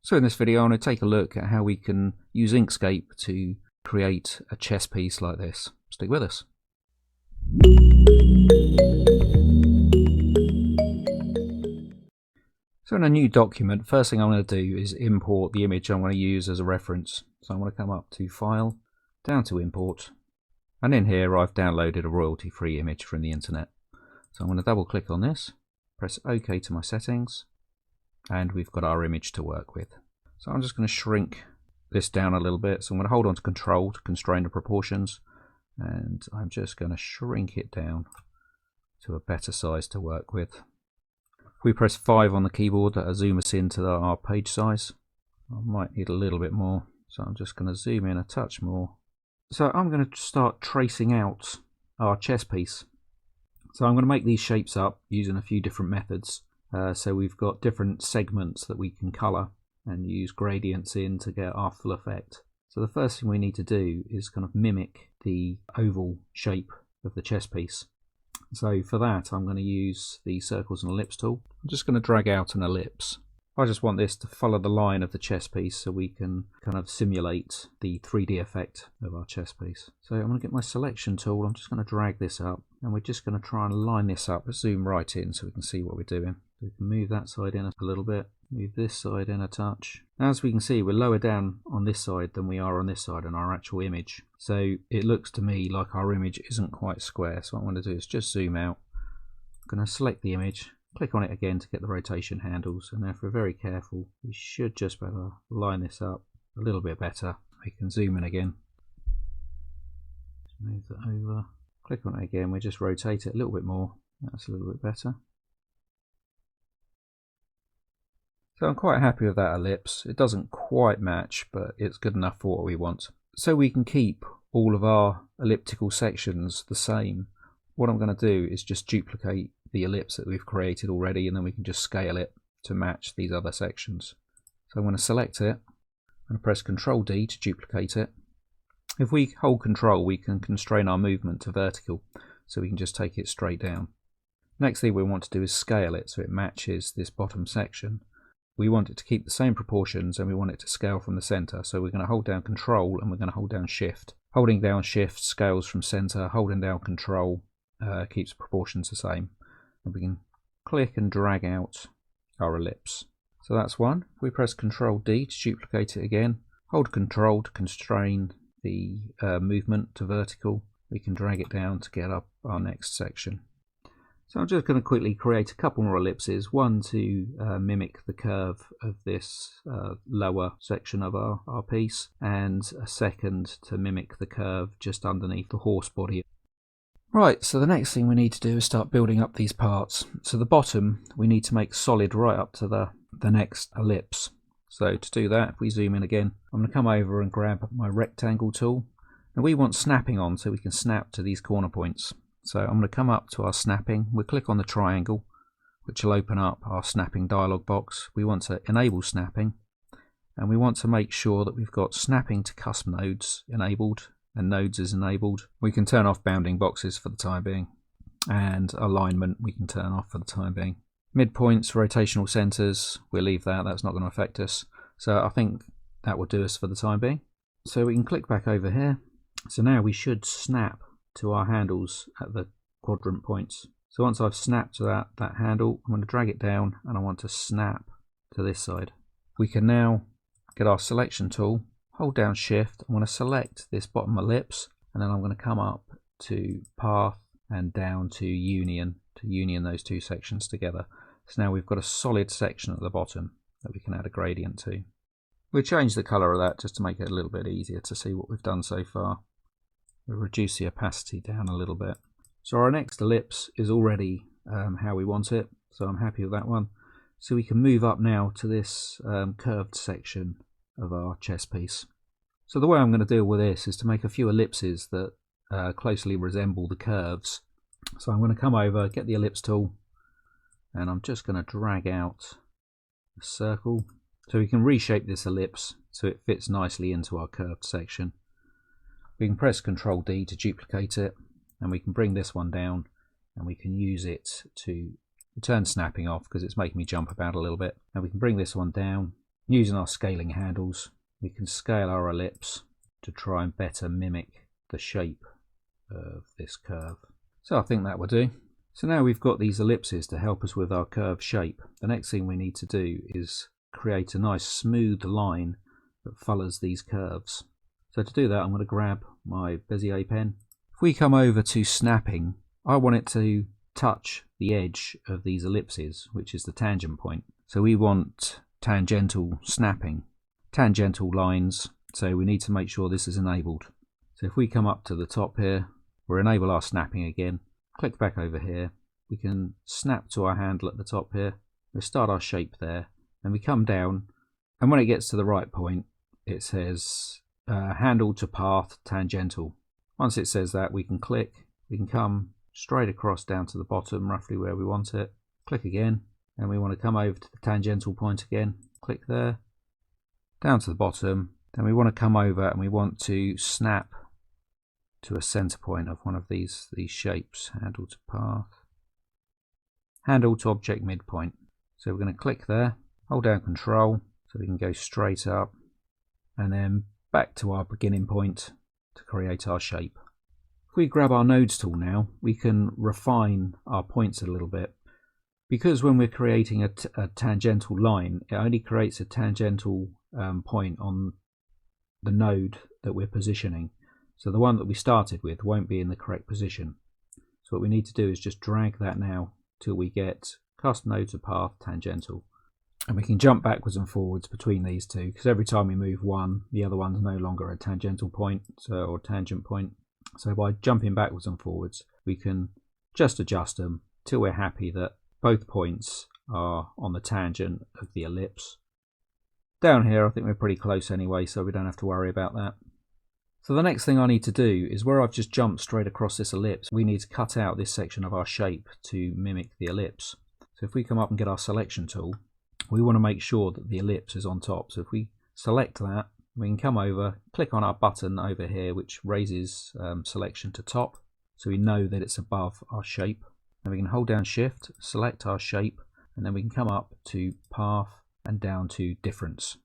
So in this video I'm going to take a look at how we can use Inkscape to create a chess piece like this. Stick with us. So in a new document, first thing I'm going to do is import the image I'm going to use as a reference. So I'm going to come up to File, down to Import, and in here I've downloaded a royalty-free image from the internet. So I'm going to double click on this, press OK to my settings, and we've got our image to work with. So I'm just going to shrink this down a little bit. So I'm going to hold on to Control to constrain the proportions, and I'm just going to shrink it down to a better size to work with. If we press 5 on the keyboard, that'll zoom us into our page size. I might need a little bit more, so I'm just going to zoom in a touch more. So I'm going to start tracing out our chess piece. So I'm going to make these shapes up using a few different methods. So we've got different segments that we can colour and use gradients in to get our full effect. So the first thing we need to do is kind of mimic the oval shape of the chess piece. So for that I'm going to use the circles and ellipse tool. I'm just going to drag out an ellipse. I just want this to follow the line of the chess piece so we can kind of simulate the 3D effect of our chess piece. So I'm going to get my selection tool, I'm just going to drag this up, and we're just going to try and line this up, zoom right in so we can see what we're doing. We can move that side in a little bit, move this side in a touch. As we can see, we're lower down on this side than we are on this side in our actual image. So it looks to me like our image isn't quite square. So what I want to do is just zoom out. I'm going to select the image, click on it again to get the rotation handles, and if we're very careful we should just be able to line this up a little bit better. We can zoom in again, move that over, click on it again, we just rotate it a little bit more. That's a little bit better. So I'm quite happy with that ellipse. It doesn't quite match, but it's good enough for what we want. So we can keep all of our elliptical sections the same. What I'm going to do is just duplicate the ellipse that we've created already, and then we can just scale it to match these other sections. So I'm going to select it, I'm going to press Ctrl D to duplicate it. If we hold Control, we can constrain our movement to vertical, so we can just take it straight down. Next thing we want to do is scale it so it matches this bottom section. We want it to keep the same proportions and we want it to scale from the center, so we're going to hold down Control and we're going to hold down Shift. Holding down Shift scales from center, holding down Control keeps proportions the same. And we can click and drag out our ellipse. So that's one. If we press Ctrl D to duplicate it again, hold Control to constrain the movement to vertical, we can drag it down to get up our next section. So I'm just going to quickly create a couple more ellipses, one to mimic the curve of this lower section of our piece, and a second to mimic the curve just underneath the horse body. Right, so the next thing we need to do is start building up these parts. So the bottom we need to make solid right up to the next ellipse. So to do that, if we zoom in again, I'm going to come over and grab my rectangle tool. And we want snapping on so we can snap to these corner points. So I'm going to come up to our snapping, we'll click on the triangle, which will open up our snapping dialog box. We want to enable snapping, and we want to make sure that we've got snapping to custom nodes enabled, and nodes is enabled. We can turn off bounding boxes for the time being, and alignment we can turn off for the time being. Midpoints, rotational centers, we'll leave that, that's not going to affect us. So I think that will do us for the time being. So we can click back over here. So now we should snap to our handles at the quadrant points. So once I've snapped to that handle, I'm going to drag it down and I want to snap to this side. We can now get our selection tool, hold down Shift, I'm going to select this bottom ellipse, and then I'm going to come up to Path and down to Union those two sections together. So now we've got a solid section at the bottom that we can add a gradient to. We'll change the colour of that just to make it a little bit easier to see what we've done so far. We'll reduce the opacity down a little bit. So our next ellipse is already how we want it, so I'm happy with that one. So we can move up now to this curved section of our chess piece. So the way I'm going to deal with this is to make a few ellipses that closely resemble the curves. So I'm going to come over, get the ellipse tool, and I'm just going to drag out a circle so we can reshape this ellipse so it fits nicely into our curved section. We can press Ctrl D to duplicate it, and we can bring this one down and we can use it to turn snapping off because it's making me jump about a little bit. And we can bring this one down, Using our scaling handles, we can scale our ellipse to try and better mimic the shape of this curve. So I think that will do. So now we've got these ellipses to help us with our curve shape. The next thing we need to do is create a nice smooth line that follows these curves. So to do that, I'm going to grab my Bezier pen. If we come over to snapping, I want it to touch the edge of these ellipses, which is the tangent point. So we want tangential snapping, tangential lines, so we need to make sure this is enabled. So if we come up to the top here, we'll enable our snapping again, click back over here, we can snap to our handle at the top here, we start our shape there, and we come down, and when it gets to the right point, it says handle to path tangential. Once it says that, we can click, we can come straight across down to the bottom, roughly where we want it, click again, and we want to come over to the tangential point again, click there, down to the bottom, then we want to come over and we want to snap to a center point of one of these shapes, handle to path, handle to object midpoint. So we're going to click there, hold down Control so we can go straight up, and then back to our beginning point to create our shape. If we grab our nodes tool now, we can refine our points a little bit. Because when we're creating a tangential line, it only creates a tangential point on the node that we're positioning. So the one that we started with won't be in the correct position. So what we need to do is just drag that now till we get custom node to path tangential. And we can jump backwards and forwards between these two, because every time we move one, the other one's no longer a tangential point, or tangent point. So by jumping backwards and forwards, we can just adjust them till we're happy that both points are on the tangent of the ellipse. Down here I think we're pretty close anyway, so we don't have to worry about that. So the next thing I need to do is, where I've just jumped straight across this ellipse, we need to cut out this section of our shape to mimic the ellipse. So if we come up and get our selection tool, we want to make sure that the ellipse is on top. So if we select that, we can come over, click on our button over here which raises selection to top, so we know that it's above our shape. And we can hold down Shift, select our shape, and then we can come up to Path and down to Difference,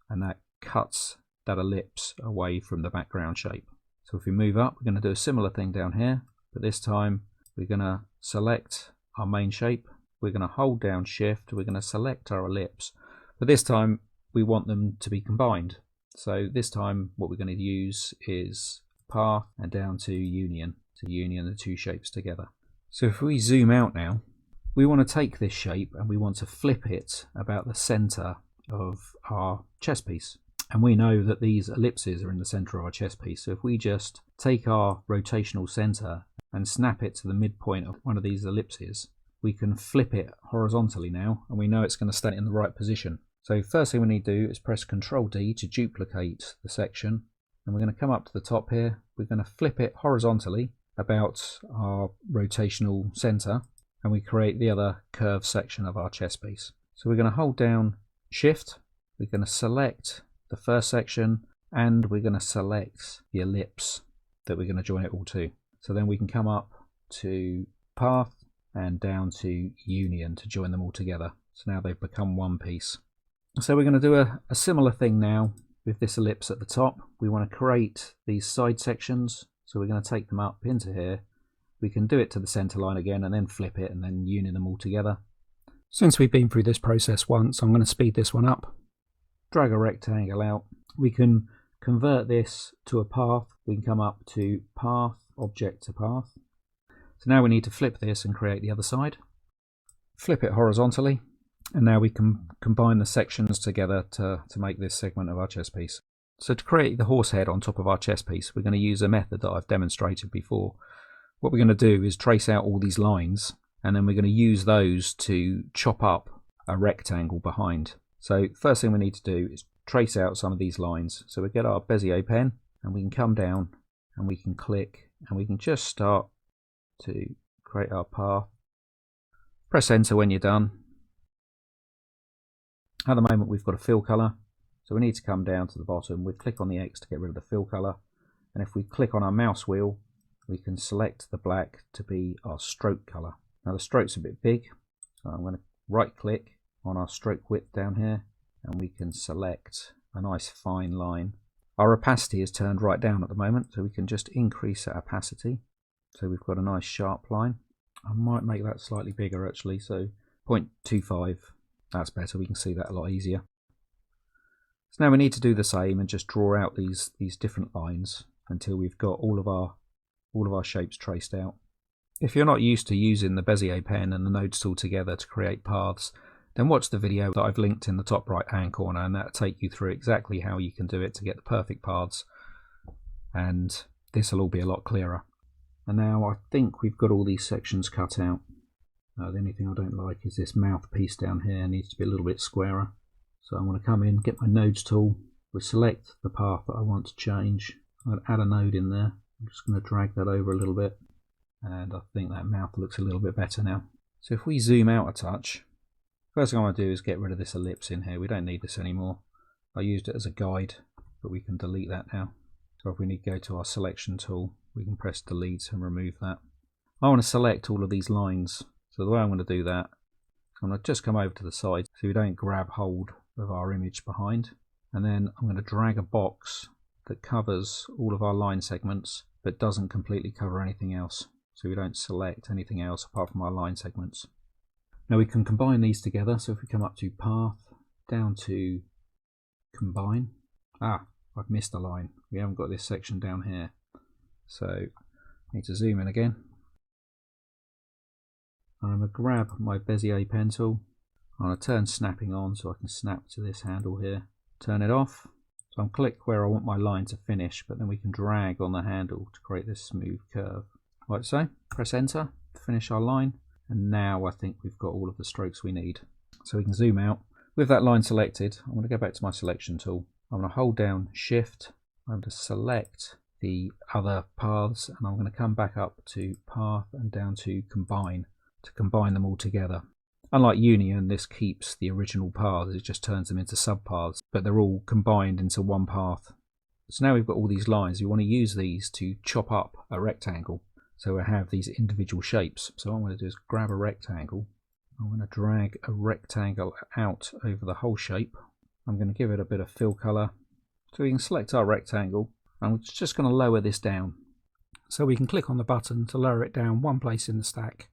and that cuts that ellipse away from the background shape. So if we move up, we're going to do a similar thing down here, but this time we're going to select our main shape, we're going to hold down Shift, we're going to select our ellipse, but this time we want them to be combined. So this time what we're going to use is Path and down to Union, to union the two shapes together. So if we zoom out now, we want to take this shape and we want to flip it about the center of our chess piece. And we know that these ellipses are in the center of our chess piece. So if we just take our rotational center and snap it to the midpoint of one of these ellipses, we can flip it horizontally now, and we know it's going to stay in the right position. So first thing we need to do is press Ctrl D to duplicate the section, and we're going to come up to the top here, we're going to flip it horizontally about our rotational center, and we create the other curved section of our chess piece. So we're going to hold down Shift, we're going to select the first section, and we're going to select the ellipse that we're going to join it all to. So then we can come up to Path and down to Union to join them all together. So now they've become one piece. So we're going to do a similar thing now with this ellipse at the top. We want to create these side sections. So we're going to take them up into here. We can do it to the center line again and then flip it and then union them all together. Since we've been through this process once, I'm going to speed this one up. Drag a rectangle out. We can convert this to a path. We can come up to Path, Object to Path. So now we need to flip this and create the other side. Flip it horizontally, and now we can combine the sections together to make this segment of our chess piece. So to create the horse head on top of our chess piece, we're going to use a method that I've demonstrated before. What we're going to do is trace out all these lines, and then we're going to use those to chop up a rectangle behind. So first thing we need to do is trace out some of these lines. So we get our Bezier pen, and we can come down and we can click, and we can just start to create our path. Press enter when you're done. At the moment we've got a fill color, so we need to come down to the bottom. We click on the X to get rid of the fill color, and if we click on our mouse wheel we can select the black to be our stroke color. Now the stroke's a bit big, so I'm going to right click on our stroke width down here, and we can select a nice fine line. Our opacity is turned right down at the moment, so we can just increase that opacity. So we've got a nice sharp line. I might make that slightly bigger actually, so 0.25, that's better, we can see that a lot easier. So now we need to do the same and just draw out these different lines until we've got all of our shapes traced out. If you're not used to using the Bezier pen and the nodes tool together to create paths, then watch the video that I've linked in the top right hand corner, and that'll take you through exactly how you can do it to get the perfect paths, and this will all be a lot clearer. And now I think we've got all these sections cut out. The only thing I don't like is this mouthpiece down here, it needs to be a little bit squarer. So I'm going to come in, get my nodes tool, we select the path that I want to change. I'm going to add a node in there. I'm just going to drag that over a little bit, and I think that mouth looks a little bit better now. So if we zoom out a touch, first thing I want to do is get rid of this ellipse in here. We don't need this anymore. I used it as a guide, but we can delete that now. So if we need to go to our selection tool, we can press delete and remove that. I want to select all of these lines. So the way I'm going to do that, I'm going to just come over to the side so we don't grab hold of our image behind. And then I'm going to drag a box that covers all of our line segments but doesn't completely cover anything else. So we don't select anything else apart from our line segments. Now we can combine these together. So if we come up to path, down to combine. I've missed a line. We haven't got this section down here. So I need to zoom in again. I'm going to grab my Bezier pen tool. I'm going to turn snapping on so I can snap to this handle here. Turn it off. So I'm click where I want my line to finish, but then we can drag on the handle to create this smooth curve. Like so. Press enter to finish our line. And now I think we've got all of the strokes we need. So we can zoom out. With that line selected, I'm going to go back to my selection tool. I'm going to hold down Shift. I'm going to select the other paths, and I'm going to come back up to path and down to combine to combine them all together. Unlike union, this keeps the original paths, it just turns them into subpaths, but they're all combined into one path. So now we've got all these lines. We want to use these to chop up a rectangle, so we have these individual shapes. So what I'm going to do is grab a rectangle. I'm going to drag a rectangle out over the whole shape. I'm going to give it a bit of fill colour. So we can select our rectangle. I'm just going to lower this down. So we can click on the button to lower it down one place in the stack.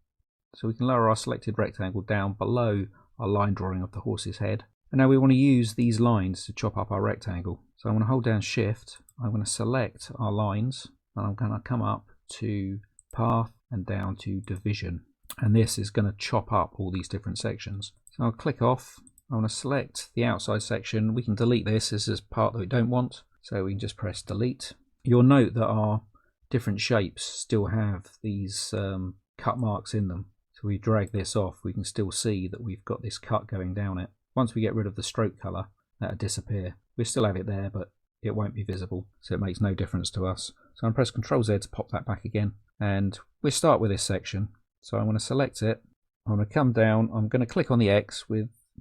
So we can lower our selected rectangle down below our line drawing of the horse's head. And now we want to use these lines to chop up our rectangle. So I'm going to hold down Shift. I'm going to select our lines, and I'm going to come up to path and down to division. And this is going to chop up all these different sections. So I'll click off. I want to select the outside section. We can delete this. This is part that we don't want. So we can just press delete. You'll note that our different shapes still have these cut marks in them. So we drag this off, we can still see that we've got this cut going down it. Once we get rid of the stroke colour, that'll disappear. We still have it there, but it won't be visible, so it makes no difference to us. So I'm going to press Ctrl-Z to pop that back again. And we start with this section. So I'm going to select it. I'm going to come down. I'm going to click on the X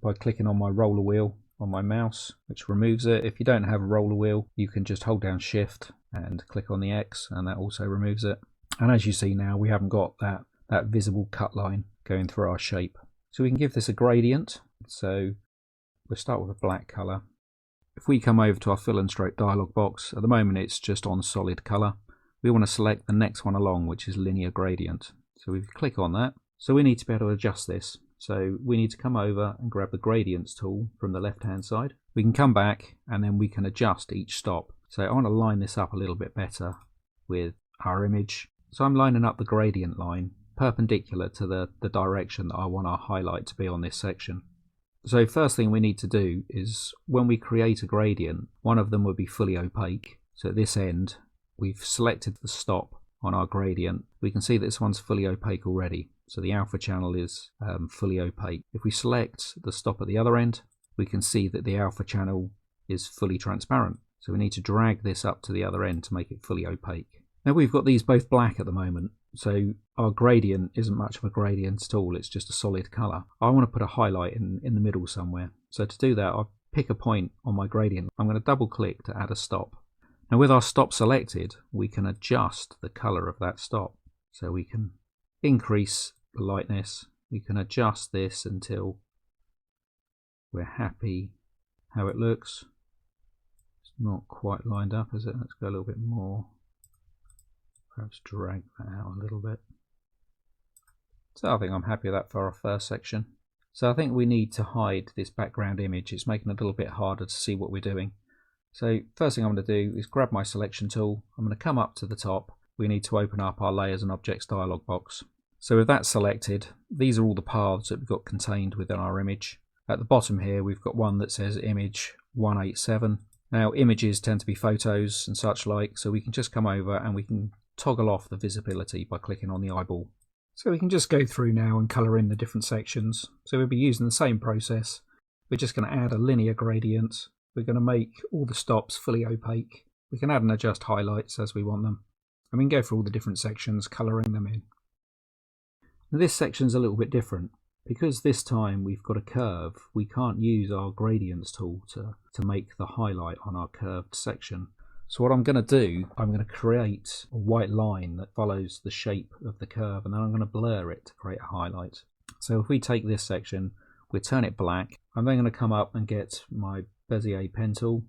by clicking on my roller wheel on my mouse, which removes it. If you don't have a roller wheel, you can just hold down Shift and click on the X, and that also removes it. And as you see now, we haven't got that visible cut line going through our shape. So we can give this a gradient. So we'll start with a black colour. If we come over to our fill and stroke dialog box, at the moment it's just on solid colour. We want to select the next one along, which is linear gradient. So we click on that. So we need to be able to adjust this. So we need to come over and grab the gradients tool from the left hand side. We can come back and then we can adjust each stop. So I want to line this up a little bit better with our image. So I'm lining up the gradient line perpendicular to the direction that I want our highlight to be on this section. So first thing we need to do is when we create a gradient, one of them will be fully opaque. So at this end, we've selected the stop on our gradient. We can see that this one's fully opaque already. So the alpha channel is fully opaque. If we select the stop at the other end, we can see that the alpha channel is fully transparent. So we need to drag this up to the other end to make it fully opaque. Now we've got these both black at the moment, so our gradient isn't much of a gradient at all, it's just a solid colour. I want to put a highlight in the middle somewhere. So to do that, I'll pick a point on my gradient. I'm going to double click to add a stop. Now with our stop selected, we can adjust the colour of that stop. So we can increase the lightness, we can adjust this until we're happy how it looks. It's not quite lined up, is it? Let's go a little bit more. Perhaps drag that out a little bit. So I think I'm happy with that for our first section. So I think we need to hide this background image. It's making it a little bit harder to see what we're doing. So first thing I'm going to do is grab my selection tool. I'm going to come up to the top. We need to open up our layers and objects dialog box. So with that selected, these are all the paths that we've got contained within our image. At the bottom here we've got one that says image 187. Now images tend to be photos and such like, so we can just come over and we can toggle off the visibility by clicking on the eyeball. So we can just go through now and colour in the different sections. So we'll be using the same process. We're just going to add a linear gradient. We're going to make all the stops fully opaque. We can add and adjust highlights as we want them. And we can go through all the different sections, colouring them in. Now this section's a little bit different. Because this time we've got a curve, we can't use our gradients tool to make the highlight on our curved section. So what I'm going to do, I'm going to create a white line that follows the shape of the curve, and then I'm going to blur it to create a highlight. So if we take this section, we turn it black. I'm then going to come up and get my Bezier pen tool.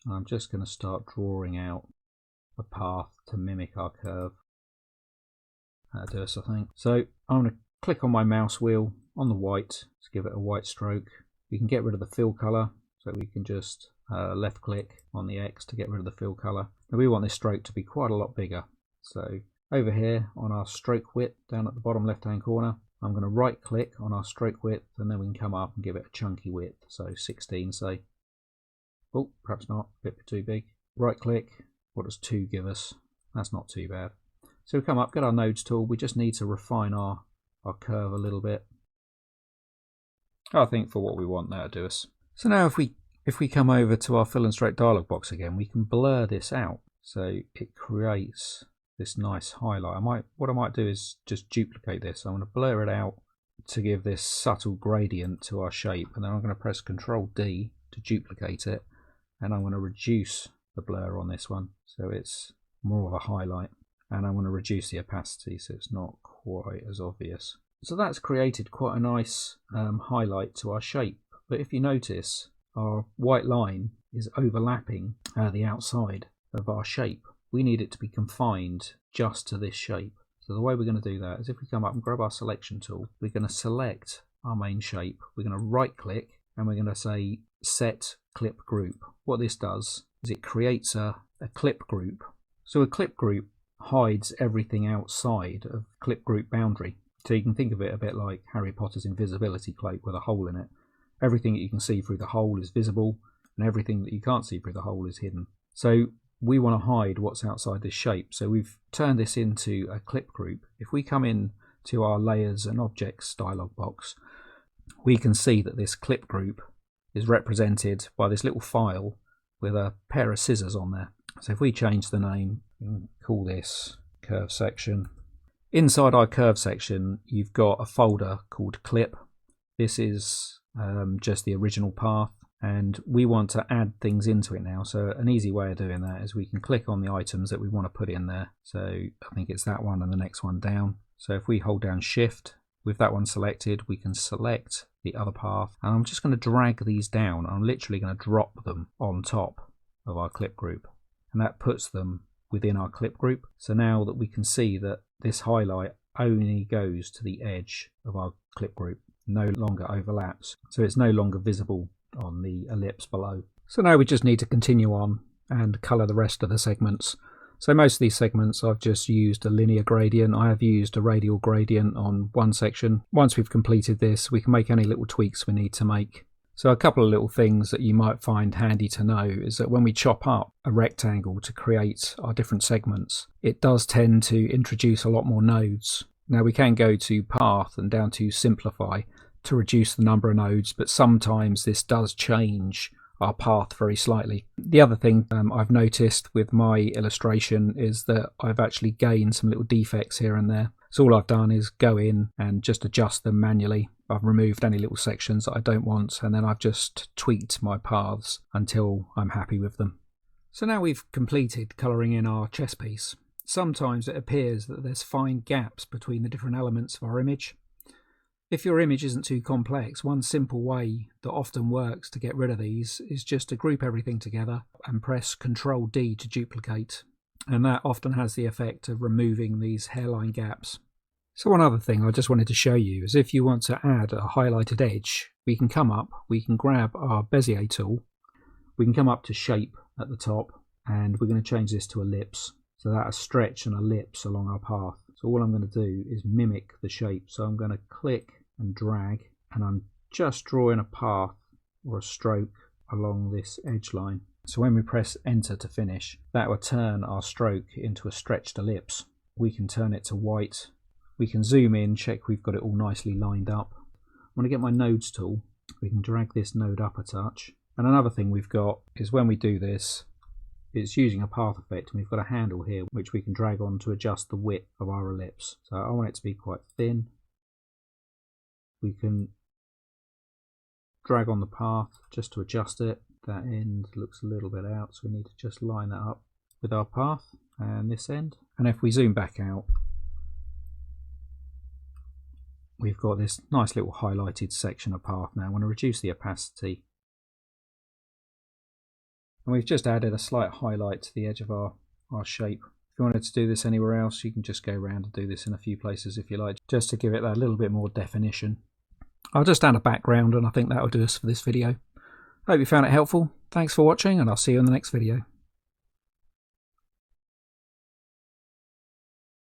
And I'm just going to start drawing out a path to mimic our curve. That'll do us, I think. So I'm going to click on my mouse wheel on the white to give it a white stroke. We can get rid of the fill color, so we can just left click on the X to get rid of the fill color. And we want this stroke to be quite a lot bigger. So over here on our stroke width down at the bottom left hand corner, I'm going to right click on our stroke width, and then we can come up and give it a chunky width, so 16 say. Oh, perhaps not, a bit too big. Right click, what does 2 give us? That's not too bad. So we come up, get our nodes tool, we just need to refine our curve a little bit. I think for what we want that'll do us. So now if we come over to our fill and stroke dialog box again, we can blur this out so it creates this nice highlight. What I might do is just duplicate this. I'm going to blur it out to give this subtle gradient to our shape, and then I'm going to press Ctrl D to duplicate it, and I'm going to reduce the blur on this one so it's more of a highlight, and I'm going to reduce the opacity so it's not quite as obvious. So that's created quite a nice highlight to our shape, but if you notice, our white line is overlapping the outside of our shape. We need it to be confined just to this shape. So the way we're going to do that is if we come up and grab our selection tool, we're going to select our main shape, we're going to right click, and we're going to say set clip group. What this does is it creates a clip group. So a clip group hides everything outside of clip group boundary. So you can think of it a bit like Harry Potter's invisibility cloak with a hole in it. Everything that you can see through the hole is visible, and everything that you can't see through the hole is hidden. So we want to hide what's outside this shape. So we've turned this into a clip group. If we come in to our layers and objects dialog box, we can see that this clip group is represented by this little file with a pair of scissors on there. So if we change the name and call this curve section. Inside our curve section, you've got a folder called clip. This is just the original path, and we want to add things into it now. So an easy way of doing that is we can click on the items that we want to put in there. So I think it's that one and the next one down. So if we hold down shift with that one selected, we can select the other path, and I'm just going to drag these down. I'm literally going to drop them on top of our clip group, and that puts them within our clip group. So now that we can see that this highlight only goes to the edge of our clip group, no longer overlaps, so it's no longer visible on the ellipse below. So now we just need to continue on and colour the rest of the segments. So most of these segments I've just used a linear gradient. I have used a radial gradient on one section. Once we've completed this, we can make any little tweaks we need to make. So a couple of little things that you might find handy to know is that when we chop up a rectangle to create our different segments, it does tend to introduce a lot more nodes. Now we can go to path and down to simplify to reduce the number of nodes, but sometimes this does change our path very slightly. The other thing I've noticed with my illustration is that I've actually gained some little defects here and there. So all I've done is go in and just adjust them manually. I've removed any little sections that I don't want, and then I've just tweaked my paths until I'm happy with them. So now we've completed colouring in our chess piece. Sometimes it appears that there's fine gaps between the different elements of our image. If your image isn't too complex, one simple way that often works to get rid of these is just to group everything together and press Ctrl D to duplicate. And that often has the effect of removing these hairline gaps. So one other thing I just wanted to show you is if you want to add a highlighted edge, we can come up, we can grab our Bezier tool, we can come up to shape at the top, and we're going to change this to ellipse. So that'll stretch an ellipse along our path. So all I'm going to do is mimic the shape. So I'm going to click and drag, and I'm just drawing a path or a stroke along this edge line. So when we press enter to finish, that will turn our stroke into a stretched ellipse. We can turn it to white. We can zoom in, check we've got it all nicely lined up. I'm going to get my nodes tool. We can drag this node up a touch. And another thing we've got is when we do this, it's using a path effect, and we've got a handle here which we can drag on to adjust the width of our ellipse. So I want it to be quite thin. We can drag on the path just to adjust it. That end looks a little bit out, so we need to just line that up with our path and this end. And if we zoom back out, we've got this nice little highlighted section of path now. I'm going to reduce the opacity. And we've just added a slight highlight to the edge of our shape. If you wanted to do this anywhere else, you can just go around and do this in a few places if you like, just to give it that little bit more definition. I'll just add a background, and I think that will do us for this video. Hope you found it helpful. Thanks for watching, and I'll see you in the next video.